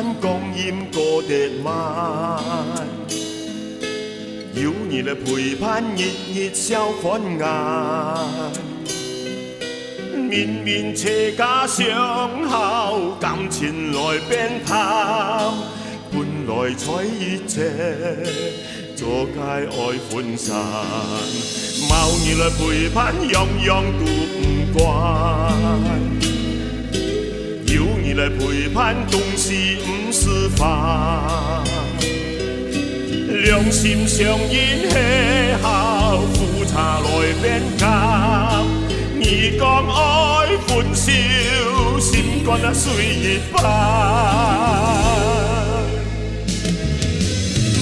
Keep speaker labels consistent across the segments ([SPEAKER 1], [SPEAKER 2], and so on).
[SPEAKER 1] 盼光阴過得慢，有你的陪伴，日日笑歡顏。面面斜加相好，感情來變淡。本來在一起，做界愛歡散。冇你來陪伴，樣樣都唔慣。有你來陪伴，東西唔是煩。兩心相依邂逅，苦茶來變淡。你講愛歡笑，心肝啊水一般。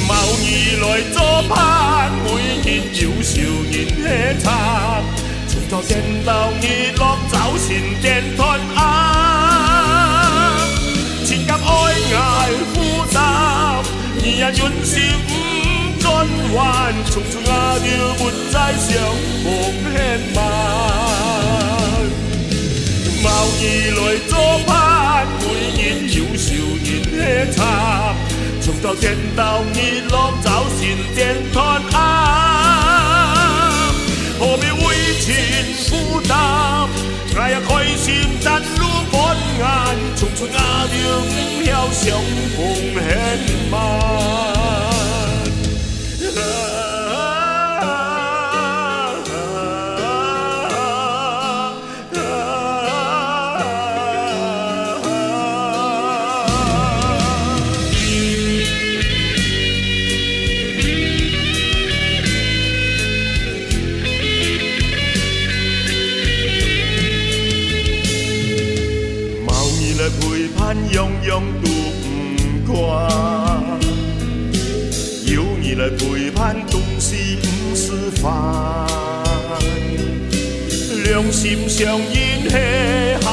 [SPEAKER 1] 冇你來作伴，每日要笑年氣慘。從頭見到日落，走前見團暗。情感愛愛複雜，你也允許唔轉彎。從此我就不再相逢牽絆。冇你來作伴，每日要笑年氣慘。從頭見到日落，走前見團暗。何必為情負擔？我也開心但路寬顏。從此我就不曉相逢牽絆。陪伴樣樣都唔慣，有你來陪伴，東西唔是煩。兩心相依邂逅，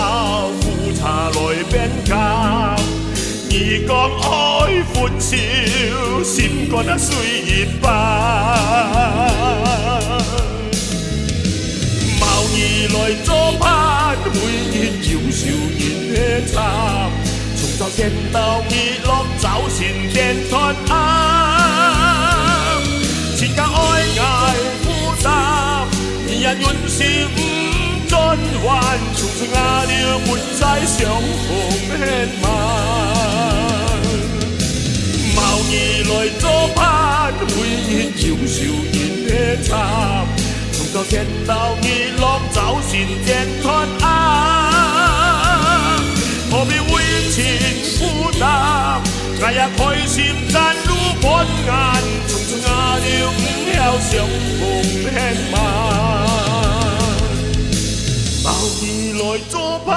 [SPEAKER 1] 苦茶來變淡。你講愛歡笑，心肝啊水一般。冇你來作伴，每日要笑年氣慘。從頭見到日落，走前見團暗。情感愛愛複雜，你也允許唔轉彎。從此我就不再相逢牽絆。冇你來作伴，每日要笑年氣慘。從頭見到日落，走前見團暗。何必為情負擔？我也開心但路寬顏。從此我就唔曉相逢牽絆。冇你來作伴，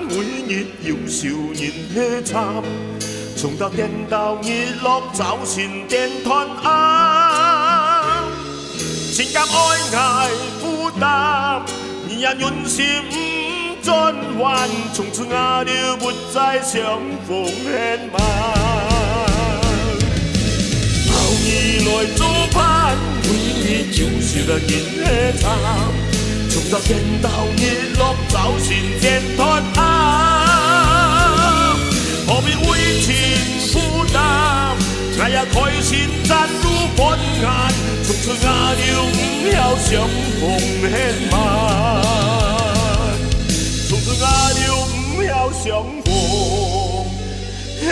[SPEAKER 1] 每日要笑年氣慘。從頭見到日落，走前見團暗。情感愛愛負擔，你也允許唔轉彎。從此我就不再相逢牽絆。冇你來作伴，每日要笑年氣慘。從頭見到日落，走前見團暗。何必為情負擔？我也開心但路寬顏。從此我就唔曉相逢牽絆。從此我就唔曉相逢牽